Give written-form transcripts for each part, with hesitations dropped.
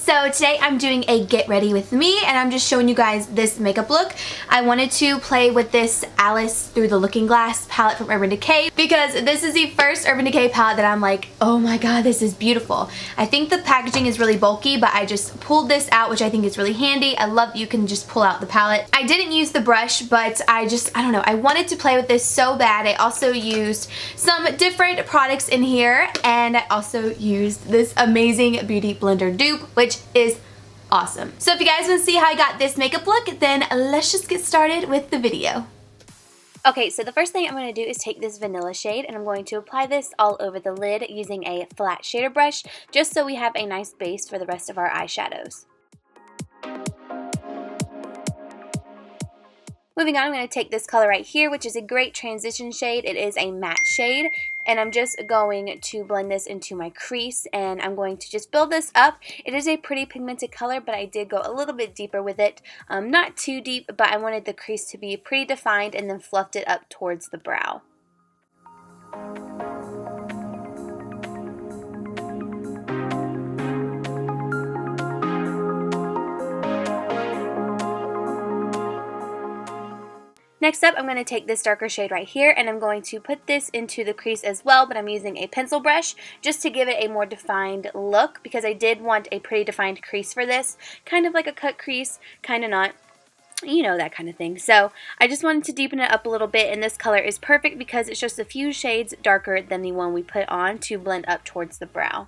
So today I'm doing a get ready with me and I'm just showing you guys this makeup look. I wanted to play with this Alice Through the Looking Glass palette from Urban Decay because this is the first Urban Decay palette that I'm like, oh my god, this is beautiful. I think the packaging is really bulky, but I just pulled this out, which I think is really handy. I love that you can just pull out the palette. I didn't use the brush, but I don't know, I wanted to play with this so bad. I also used some different products in here and I also used this amazing Beauty Blender dupe, which is awesome. So if you guys want to see how I got this makeup look, then let's just get started with the video. Okay, so the first thing I'm going to do is take this vanilla shade and I'm going to apply this all over the lid using a flat shader brush just so we have a nice base for the rest of our eyeshadows. Moving on, I'm going to take this color right here, which is a great transition shade. It is a matte shade, and I'm just going to blend this into my crease, and I'm going to just build this up. It is a pretty pigmented color, but I did go a little bit deeper with it. Not too deep, but I wanted the crease to be pretty defined and then fluffed it up towards the brow. Next up, I'm going to take this darker shade right here and I'm going to put this into the crease as well, but I'm using a pencil brush just to give it a more defined look because I did want a pretty defined crease for this. Kind of like a cut crease, kind of not. You know, that kind of thing. So I just wanted to deepen it up a little bit, and this color is perfect because it's just a few shades darker than the one we put on to blend up towards the brow.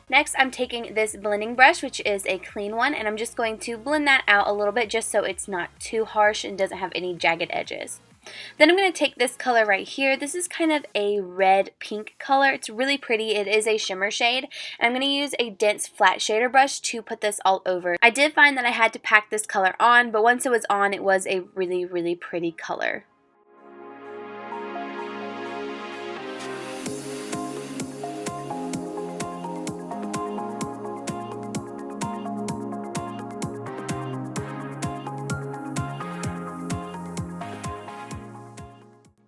Next, I'm taking this blending brush, which is a clean one, and I'm just going to blend that out a little bit just so it's not too harsh and doesn't have any jagged edges. Then I'm going to take this color right here. This is kind of a red pink color. It's really pretty. It is a shimmer shade. And I'm going to use a dense flat shader brush to put this all over. I did find that I had to pack this color on, but once it was on, it was a really, really pretty color.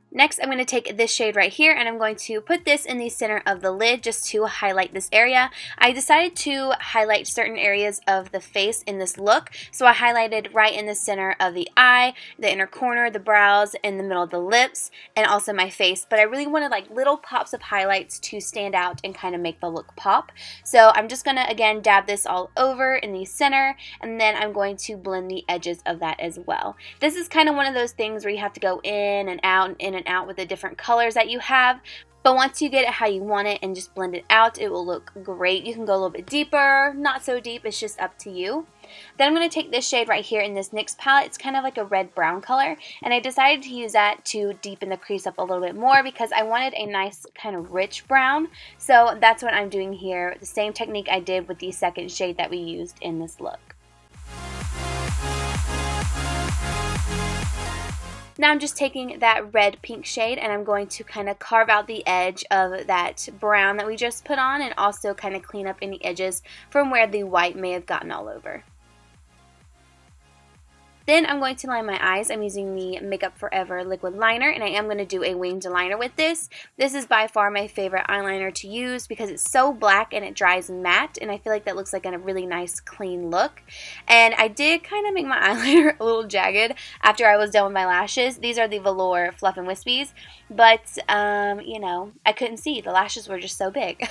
Next, I'm going to take this shade right here and I'm going to put this in the center of the lid just to highlight this area. I decided to highlight certain areas of the face in this look, so I highlighted right in the center of the eye, the inner corner, the brows, in the middle of the lips, and also my face. But I really wanted like little pops of highlights to stand out and kind of make the look pop. So I'm just going to again dab this all over in the center, and then I'm going to blend the edges of that as well. This is kind of one of those things where you have to go in and out and in and out with the different colors that you have, but once you get it how you want it and just blend it out, it will look great. You can go a little bit deeper, not so deep, it's just up to you. Then I'm going to take this shade right here in this NYX palette. It's kind of like a red-brown color, and I decided to use that to deepen the crease up a little bit more because I wanted a nice kind of rich brown. So that's what I'm doing here, the same technique I did with the second shade that we used in this look. Now I'm just taking that red pink shade and I'm going to kind of carve out the edge of that brown that we just put on and also kind of clean up any edges from where the white may have gotten all over. Then I'm going to line my eyes. I'm using the Makeup Forever liquid liner, and I am going to do a winged liner with this. This is by far my favorite eyeliner to use because it's so black and it dries matte, and I feel like that looks like a really nice clean look. And I did kind of make my eyeliner a little jagged after I was done with my lashes. These are the Velour Fluffin Wispies, but you know, I couldn't see. The lashes were just so big.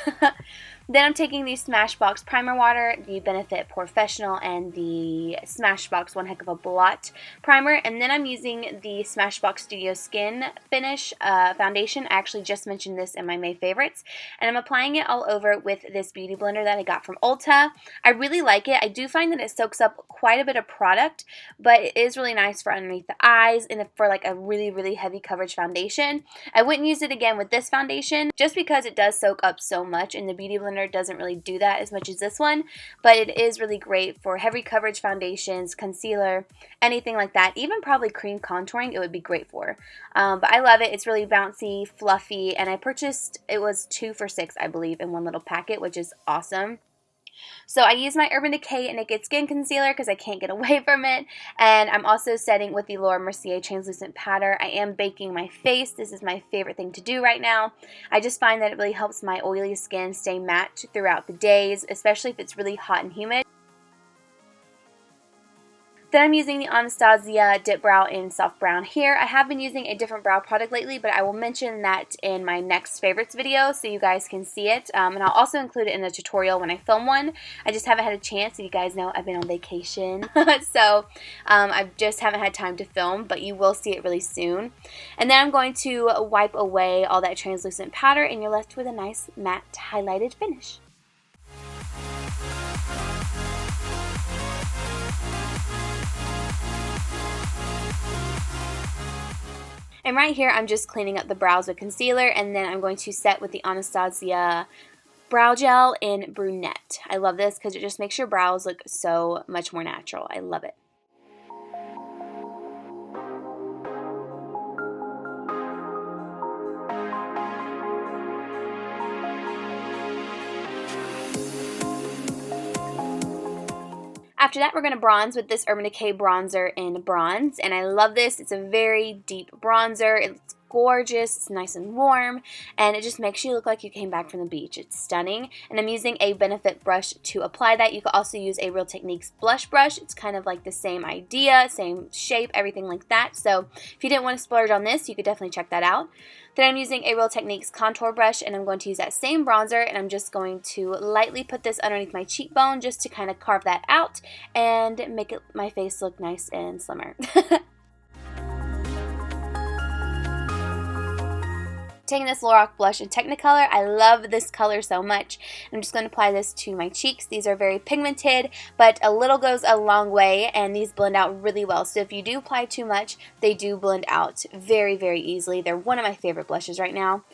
Then I'm taking the Smashbox Primer Water, the Benefit Porefessional, and the Smashbox One Heck of a Blot Primer. And then I'm using the Smashbox Studio Skin Finish Foundation. I actually just mentioned this in my May favorites. And I'm applying it all over with this Beauty Blender that I got from Ulta. I really like it. I do find that it soaks up quite a bit of product, but it is really nice for underneath the eyes and for like a really, really heavy coverage foundation. I wouldn't use it again with this foundation just because it does soak up so much, and the Beauty Blender doesn't really do that as much as this one, but it is really great for heavy coverage foundations, concealer, anything like that. Even probably cream contouring it would be great for. But I love it. It's really bouncy, fluffy, and I purchased, it was 2 for $6 I believe in one little packet, which is awesome. So I use my Urban Decay Naked Skin Concealer because I can't get away from it. And I'm also setting with the Laura Mercier Translucent Powder. I am baking my face. This is my favorite thing to do right now. I just find that it really helps my oily skin stay matte throughout the days, especially if it's really hot and humid. Then I'm using the Anastasia Dip Brow in Soft Brown here. I have been using a different brow product lately, but I will mention that in my next favorites video so you guys can see it. And I'll also include it in the tutorial when I film one. I just haven't had a chance. You guys know I've been on vacation, so I just haven't had time to film, but you will see it really soon. And then I'm going to wipe away all that translucent powder, and you're left with a nice matte highlighted finish. And right here, I'm just cleaning up the brows with concealer, and then I'm going to set with the Anastasia Brow Gel in Brunette. I love this because it just makes your brows look so much more natural. I love it. After that, we're going to bronze with this Urban Decay bronzer in Bronze, and I love this. It's a very deep bronzer. It's gorgeous, it's nice and warm, and it just makes you look like you came back from the beach. It's stunning, and I'm using a Benefit brush to apply that. You could also use a Real Techniques blush brush. It's kind of like the same idea, same shape, everything like that. So if you didn't want to splurge on this, you could definitely check that out. Then I'm using a Real Techniques contour brush, and I'm going to use that same bronzer, and I'm just going to lightly put this underneath my cheekbone just to kind of carve that out and make my face look nice and slimmer. Taking this Lorac blush in Technicolor. I love this color so much. I'm just going to apply this to my cheeks. These are very pigmented, but a little goes a long way, and these blend out really well. So if you do apply too much, they do blend out very, very easily. They're one of my favorite blushes right now.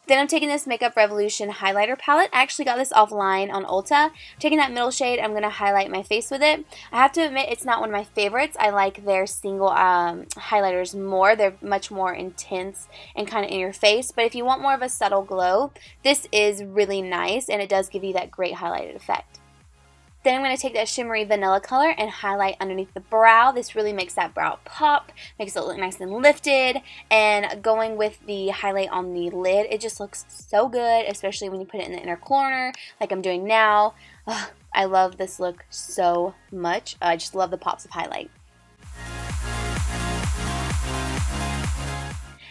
Then I'm taking this Makeup Revolution highlighter palette. I actually got this offline on Ulta. Taking that middle shade, I'm going to highlight my face with it. I have to admit, it's not one of my favorites. I like their single highlighters more. They're much more intense and kind of in your face. But if you want more of a subtle glow, this is really nice, and it does give you that great highlighted effect. Then I'm going to take that shimmery vanilla color and highlight underneath the brow. This really makes that brow pop, makes it look nice and lifted, and going with the highlight on the lid, it just looks so good, especially when you put it in the inner corner like I'm doing now. Ugh, I love this look so much. I just love the pops of highlight.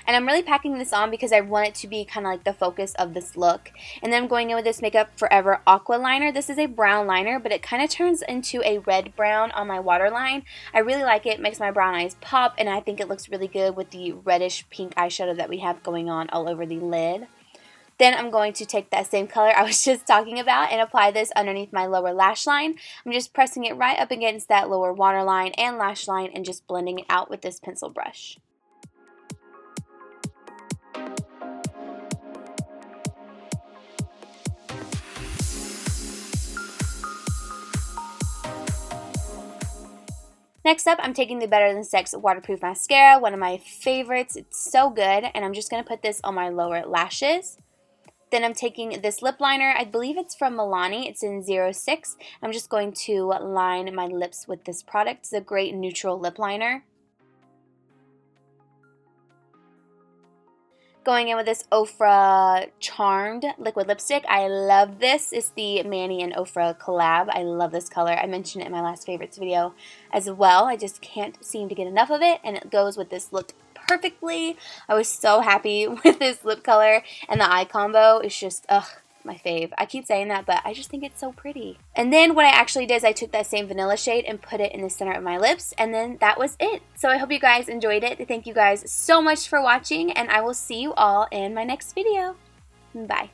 And I'm really packing this on because I want it to be kind of like the focus of this look. And then I'm going in with this Makeup Forever Aqua liner. This is a brown liner, but it kind of turns into a red brown on my waterline. I really like it. It makes my brown eyes pop, and I think it looks really good with the reddish pink eyeshadow that we have going on all over the lid. Then I'm going to take that same color I was just talking about and apply this underneath my lower lash line. I'm just pressing it right up against that lower waterline and lash line and just blending it out with this pencil brush. Next up, I'm taking the Better Than Sex Waterproof Mascara, one of my favorites. It's so good, and I'm just going to put this on my lower lashes. Then I'm taking this lip liner. I believe it's from Milani. It's in 06. I'm just going to line my lips with this product. It's a great neutral lip liner. Going in with this Ofra Charmed liquid lipstick. I love this. It's the Manny and Ofra collab. I love this color. I mentioned it in my last favorites video as well. I just can't seem to get enough of it, and it goes with this look perfectly. I was so happy with this lip color, and the eye combo is just, ugh, my fave. I keep saying that, but I just think it's so pretty. And then what I actually did is I took that same vanilla shade and put it in the center of my lips, and then that was it. So I hope you guys enjoyed it. Thank you guys so much for watching, and I will see you all in my next video. Bye.